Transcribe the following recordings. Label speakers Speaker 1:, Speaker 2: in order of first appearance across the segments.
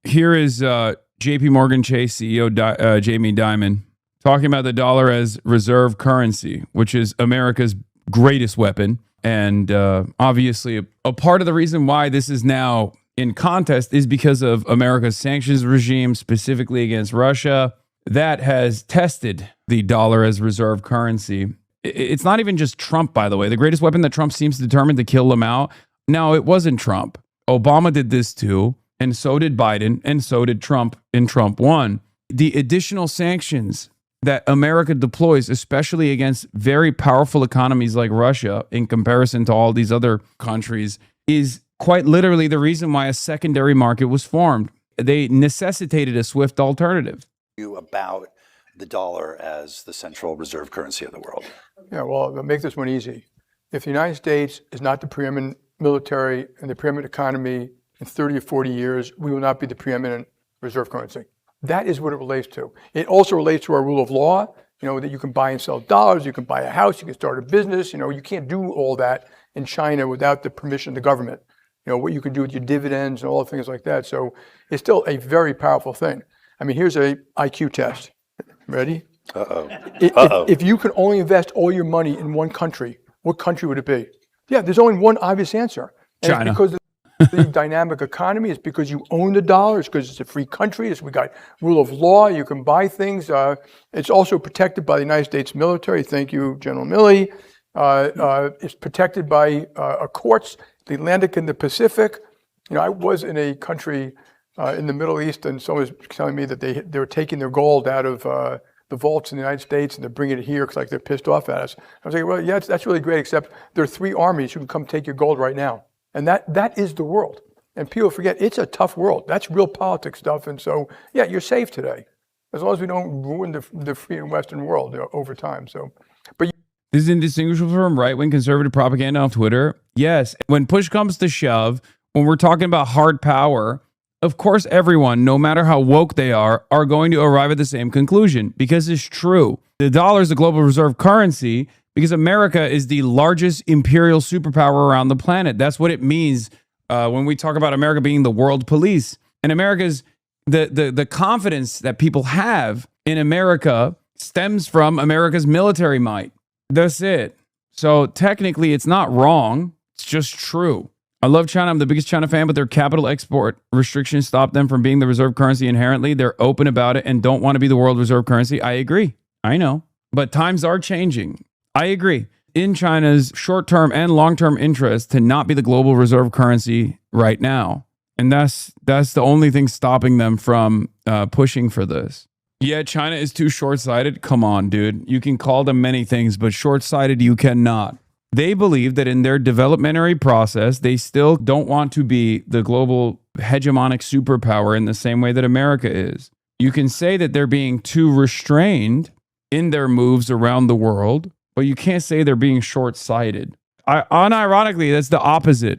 Speaker 1: Here is JP Morgan Chase CEO Jamie Dimon talking about the dollar as reserve currency, which is America's greatest weapon. And obviously, a part of the reason why this is now in contest is because of America's sanctions regime, specifically against Russia, that has tested the dollar as reserve currency. It's not even just Trump, by the way. The greatest weapon that Trump seems determined to kill them out. No, it wasn't Trump. Obama did this too, and so did Biden, and so did Trump, and Trump won. The additional sanctions that America deploys, especially against very powerful economies like Russia, in comparison to all these other countries, is quite literally the reason why a secondary market was formed. They necessitated a swift alternative.
Speaker 2: About the dollar as the central reserve currency of the world.
Speaker 3: Yeah, well, make this one easy. If the United States is not the preeminent military and the preeminent economy in 30 or 40 years, we will not be the preeminent reserve currency. That is what it relates to. It also relates to our rule of law, that you can buy and sell dollars, you can buy a house, you can start a business. You can't do all that in China without the permission of the government. What you can do with your dividends and all the things like that. So it's still a very powerful thing. I mean, here's a IQ test. Ready? If you could only invest all your money in one country, what country would it be? Yeah, there's only one obvious answer. And
Speaker 1: China.
Speaker 3: It's because of the dynamic economy. It's because you own the dollar. It's because it's a free country. We got rule of law. You can buy things. It's also protected by the United States military. Thank you, General Milley. It's protected by courts, the Atlantic and the Pacific. I was in a country in the Middle East, and someone was telling me that they were taking their gold out of the vaults in the United States, and they're bringing it here because they're pissed off at us. I was like, well, yeah, that's really great, except there are 3 armies who can come take your gold right now. And that is the world. And people forget, it's a tough world. That's real politics stuff. And so, yeah, you're safe today, as long as we don't ruin the free and Western world over time. So, but
Speaker 1: this is indistinguishable from right-wing conservative propaganda on Twitter. Yes, when push comes to shove, when we're talking about hard power, of course, everyone, no matter how woke they are going to arrive at the same conclusion, because it's true. The dollar is the global reserve currency because America is the largest imperial superpower around the planet. That's what it means when we talk about America being the world police. And America's the confidence that people have in America stems from America's military might. That's it. So technically, it's not wrong. It's just true. I love China. I'm the biggest China fan, but their capital export restrictions stop them from being the reserve currency inherently. They're open about it and don't want to be the world reserve currency. I agree. I know. But times are changing. I agree. In China's short-term and long-term interest to not be the global reserve currency right now. And that's the only thing stopping them from pushing for this. Yeah, China is too short-sighted. Come on, dude. You can call them many things, but short-sighted you cannot. They believe that in their developmentary process, they still don't want to be the global hegemonic superpower in the same way that America is. You can say that they're being too restrained in their moves around the world, but you can't say they're being short-sighted. Unironically, that's the opposite.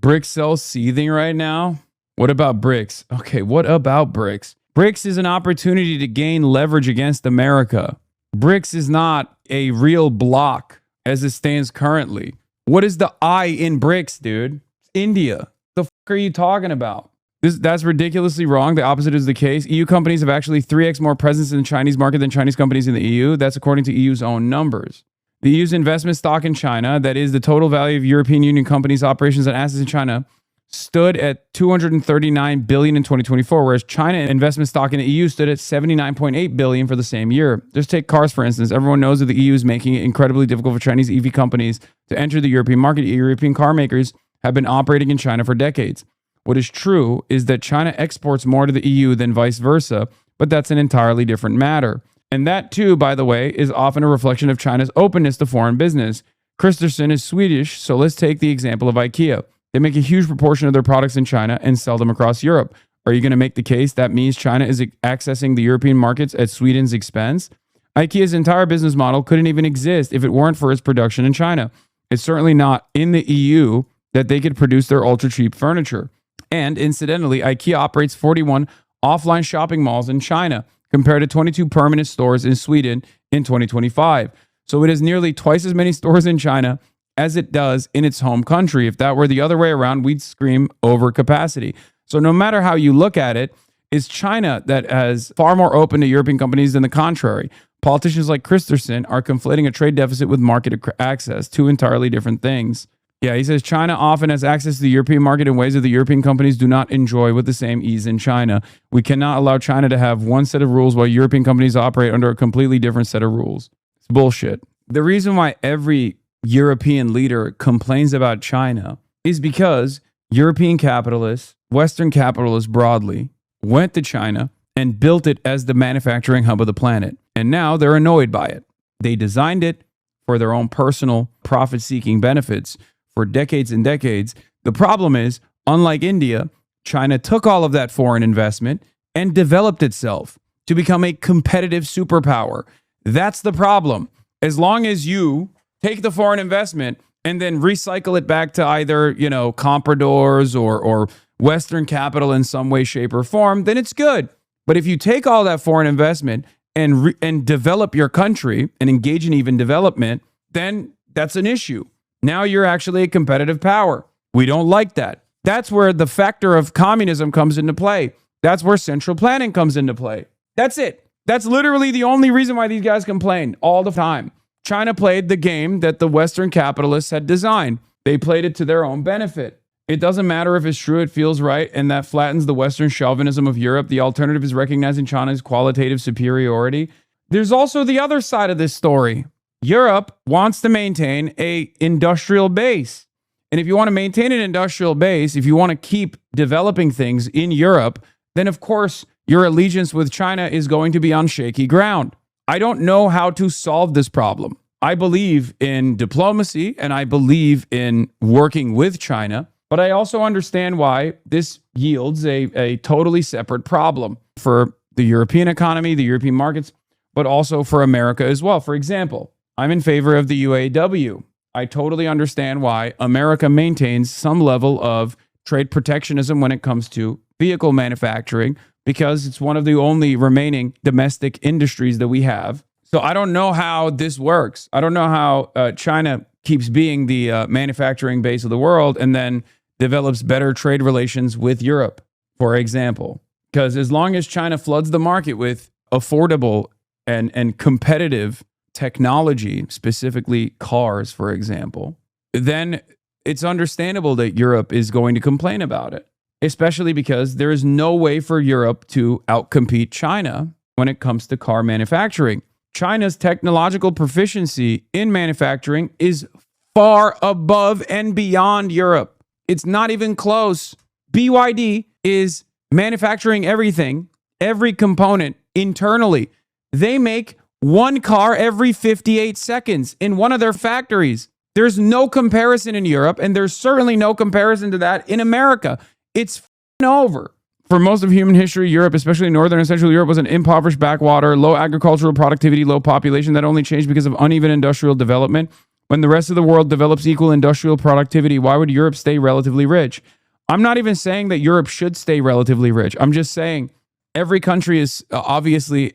Speaker 1: BRICS sells seething right now. What about BRICS? Okay, what about BRICS? BRICS is an opportunity to gain leverage against America. BRICS is not a real bloc as it stands currently. What is the I in BRICS, dude? India. The fuck are you talking about? That's ridiculously wrong. The opposite is the case. EU companies have actually 3x more presence in the Chinese market than Chinese companies in the EU. That's according to EU's own numbers. The EU's investment stock in China, that is the total value of European Union companies' operations and assets in China, stood at $239 billion in 2024, whereas China investment stock in the EU stood at $79.8 billion for the same year. Just take cars, for instance. Everyone knows that the EU is making it incredibly difficult for Chinese EV companies to enter the European market. European car makers have been operating in China for decades. What is true is that China exports more to the EU than vice versa, but that's an entirely different matter. And that, too, by the way, is often a reflection of China's openness to foreign business. Kristersson is Swedish, so let's take the example of IKEA. They make a huge proportion of their products in China and sell them across Europe. Are you going to make the case that means China is accessing the European markets at Sweden's expense? IKEA's entire business model couldn't even exist if it weren't for its production in China. It's certainly not in the EU that they could produce their ultra-cheap furniture. And incidentally, IKEA operates 41 offline shopping malls in China compared to 22 permanent stores in Sweden in 2025. So it has nearly twice as many stores in China as it does in its home country. If that were the other way around, we'd scream overcapacity. So no matter how you look at it, it's China that has far more open to European companies than the contrary. Politicians like Christensen are conflating a trade deficit with market access, two entirely different things. Yeah, he says China often has access to the European market in ways that the European companies do not enjoy with the same ease in China. We cannot allow China to have one set of rules while European companies operate under a completely different set of rules. It's bullshit. The reason why every European leader complains about China is because European capitalists, Western capitalists broadly, went to China and built it as the manufacturing hub of the planet. And now they're annoyed by it. They designed it for their own personal profit-seeking benefits for decades and decades. The problem is, unlike India, China took all of that foreign investment and developed itself to become a competitive superpower. That's the problem. As long as you take the foreign investment and then recycle it back to either, compradors or Western capital in some way, shape, or form, then it's good. But if you take all that foreign investment and develop your country and engage in even development, then that's an issue. Now you're actually a competitive power. We don't like that. That's where the factor of communism comes into play. That's where central planning comes into play. That's it. That's literally the only reason why these guys complain all the time. China played the game that the Western capitalists had designed. They played it to their own benefit. It doesn't matter if it's true, it feels right, and that flattens the Western chauvinism of Europe. The alternative is recognizing China's qualitative superiority. There's also the other side of this story. Europe wants to maintain an industrial base. And if you want to maintain an industrial base, if you want to keep developing things in Europe, then of course your allegiance with China is going to be on shaky ground. I don't know how to solve this problem. I believe in diplomacy and I believe in working with China, but I also understand why this yields a totally separate problem for the European economy, the European markets, but also for America as well. For example, I'm in favor of the UAW. I totally understand why America maintains some level of trade protectionism when it comes to vehicle manufacturing, because it's one of the only remaining domestic industries that we have. So I don't know how this works. I don't know how China keeps being the manufacturing base of the world and then develops better trade relations with Europe, for example. Because as long as China floods the market with affordable and competitive technology, specifically cars, for example, then it's understandable that Europe is going to complain about it, especially because there is no way for Europe to outcompete China when it comes to car manufacturing. China's technological proficiency in manufacturing is far above and beyond Europe. It's not even close. BYD is manufacturing everything, every component internally. They make one car every 58 seconds in one of their factories. There's no comparison in Europe, and there's certainly no comparison to that in America. It's over. For most of human history, Europe, especially Northern and Central Europe, was an impoverished backwater, low agricultural productivity, low population that only changed because of uneven industrial development. When the rest of the world develops equal industrial productivity, why would Europe stay relatively rich? I'm not even saying that Europe should stay relatively rich. I'm just saying every country is obviously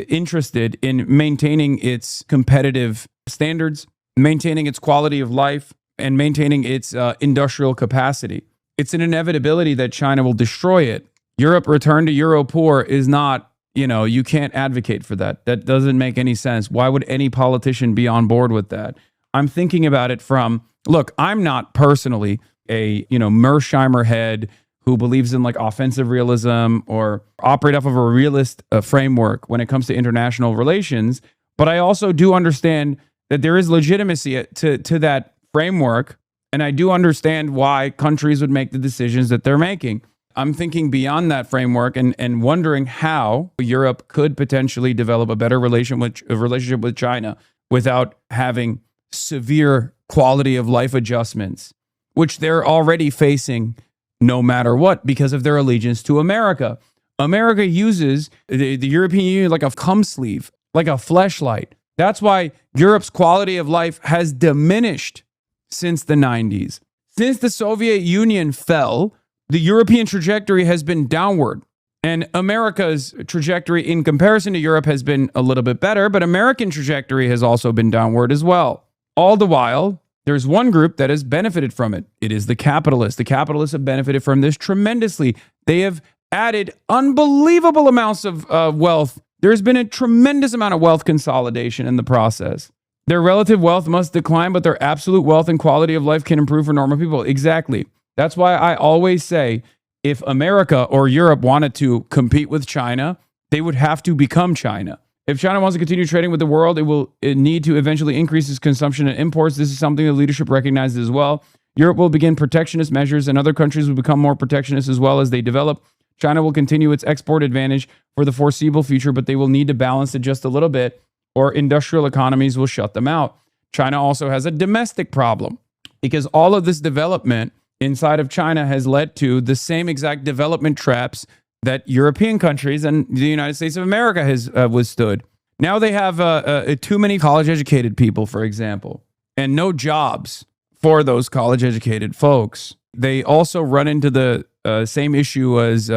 Speaker 1: interested in maintaining its competitive standards, maintaining its quality of life, and maintaining its industrial capacity. It's an inevitability that China will destroy it. Europe return to Euro poor is not, you can't advocate for that. That doesn't make any sense. Why would any politician be on board with that? I'm thinking about it from, look, I'm not personally a, Mersheimer head who believes in like offensive realism or operate off of a realist framework when it comes to international relations. But I also do understand that there is legitimacy to that framework. And I do understand why countries would make the decisions that they're making. I'm thinking beyond that framework and wondering how Europe could potentially develop a better relationship with China without having severe quality of life adjustments, which they're already facing no matter what because of their allegiance to America. America uses the European Union like a cum sleeve, like a fleshlight. That's why Europe's quality of life has diminished since the 90s. Since the Soviet Union fell, the European trajectory has been downward. And America's trajectory in comparison to Europe has been a little bit better, but American trajectory has also been downward as well. All the while, There's one group that has benefited from it. It is the capitalists. The capitalists have benefited from this tremendously. They have added unbelievable amounts of wealth. There's been a tremendous amount of wealth consolidation in the process. Their relative wealth must decline, but their absolute wealth and quality of life can improve for normal people. Exactly. That's why I always say if America or Europe wanted to compete with China, they would have to become China. If China wants to continue trading with the world, it will need to eventually increase its consumption and imports. This is something the leadership recognizes as well. Europe will begin protectionist measures, and other countries will become more protectionist as well as they develop. China will continue its export advantage for the foreseeable future, but they will need to balance it just a little bit, or industrial economies will shut them out. China also has a domestic problem because all of this development inside of China has led to the same exact development traps that European countries and the United States of America has withstood. Now they have too many college-educated people, for example, and no jobs for those college-educated folks. They also run into the same issue as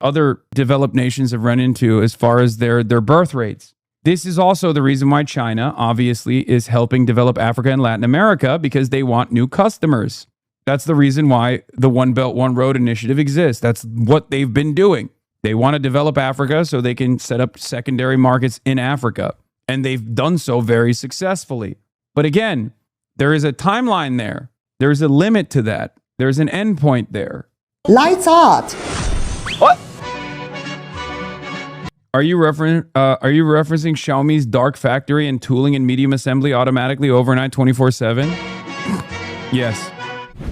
Speaker 1: other developed nations have run into as far as their birth rates. This is also the reason why China, obviously, is helping develop Africa and Latin America, because they want new customers. That's the reason why the One Belt, One Road initiative exists. That's what they've been doing. They want to develop Africa so they can set up secondary markets in Africa. And they've done so very successfully. But again, there is a timeline there. There's a limit to that. There's an endpoint there.
Speaker 4: Lights out.
Speaker 2: What?
Speaker 1: Are you referencing Xiaomi's dark factory and tooling and medium assembly automatically overnight 24/7? Yes.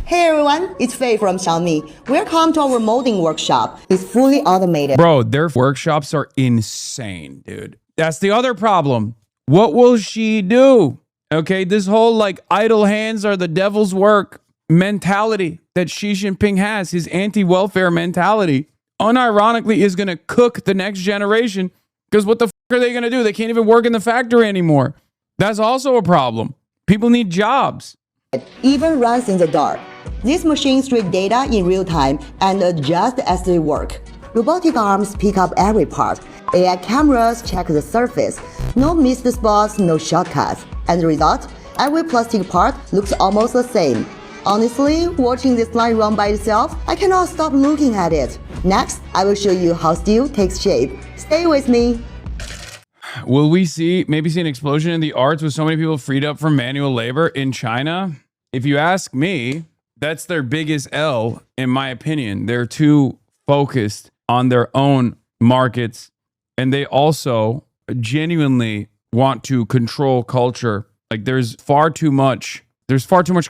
Speaker 4: Hey everyone, it's Faye from Xiaomi. Welcome to our molding workshop. It's fully automated.
Speaker 1: Bro, their workshops are insane, dude. That's the other problem. What will she do? Okay, this whole like idle hands are the devil's work mentality that Xi Jinping has, his anti-welfare mentality, unironically is going to cook the next generation, because what the f are they going to do? They can't even work in the factory anymore. That's also a problem. People need jobs.
Speaker 4: Even runs in the dark. These machines read data in real time and adjust as they work. Robotic arms pick up every part. AI cameras check the surface. No missed spots, no shortcuts. And the result? Every plastic part looks almost the same. Honestly, watching this line run by itself, I cannot stop looking at it. Next, I will show you how steel takes shape. Stay with me.
Speaker 1: Will we maybe see an explosion in the arts with so many people freed up from manual labor in China? If you ask me, that's their biggest L, in my opinion. They're too focused on their own markets, and they also genuinely want to control culture. Like there's far too much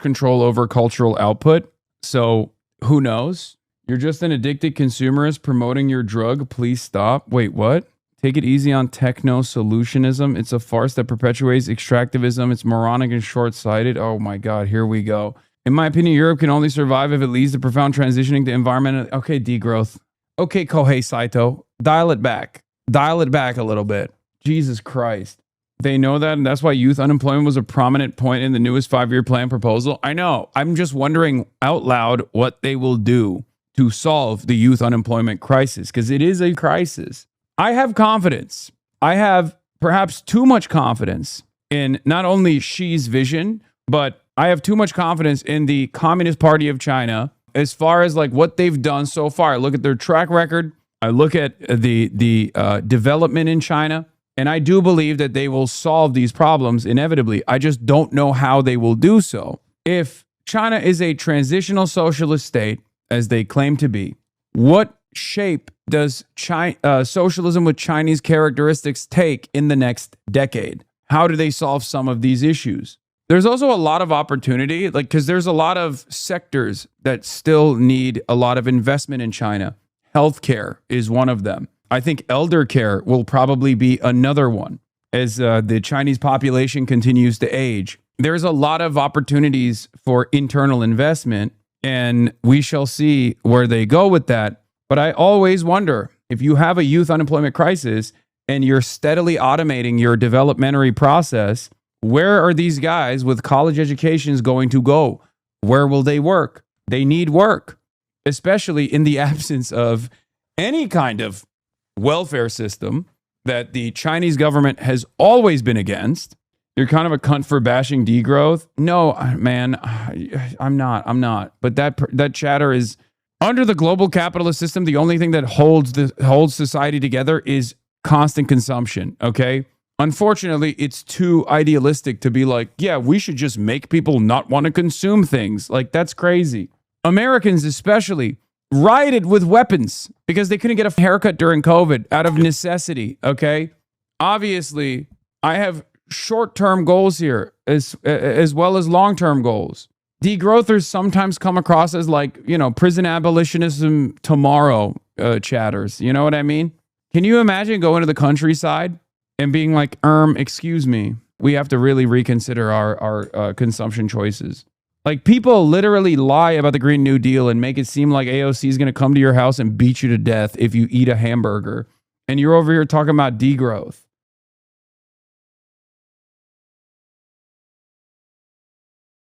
Speaker 1: control over cultural output. So who knows? You're just an addicted consumerist promoting your drug. Please stop. Wait, what? Take it easy on techno-solutionism. It's a farce that perpetuates extractivism. It's moronic and short-sighted. Oh my God, here we go. In my opinion, Europe can only survive if it leads to profound transitioning to environmental... Okay, degrowth. Okay, Kohei Saito, dial it back. Dial it back a little bit. Jesus Christ. They know that, and that's why youth unemployment was a prominent point in the newest 5-year plan proposal. I know. I'm just wondering out loud what they will do to solve the youth unemployment crisis, because it is a crisis. I have confidence. I have perhaps too much confidence in not only Xi's vision, but I have too much confidence in the Communist Party of China as far as like what they've done so far. I look at their track record. I look at the development in China, and I do believe that they will solve these problems inevitably. I just don't know how they will do so. If China is a transitional socialist state, as they claim to be, what shape does socialism with Chinese characteristics take in the next decade? How do they solve some of these issues? There's also a lot of opportunity, like, because there's a lot of sectors that still need a lot of investment in China. Healthcare is one of them. I think elder care will probably be another one as the Chinese population continues to age. There's a lot of opportunities for internal investment, and we shall see where they go with that. But I always wonder, if you have a youth unemployment crisis and you're steadily automating your developmentary process, where are these guys with college educations going to go? Where will they work? They need work, especially in the absence of any kind of welfare system that the Chinese government has always been against. You're kind of a cunt for bashing degrowth. No, man, I'm not. But that chatter is under the global capitalist system. The only thing that holds society together is constant consumption. Okay. Unfortunately, it's too idealistic to be like, yeah, we should just make people not want to consume things. Like, that's crazy. Americans especially rioted with weapons because they couldn't get a haircut during COVID out of necessity. Okay. Obviously, I have short-term goals here as well as long-term goals. Degrowthers sometimes come across as like, prison abolitionism tomorrow chatters. You know what I mean? Can you imagine going to the countryside and being like, excuse me, we have to really reconsider our consumption choices. Like, people literally lie about the Green New Deal and make it seem like AOC is going to come to your house and beat you to death if you eat a hamburger. And you're over here talking about degrowth.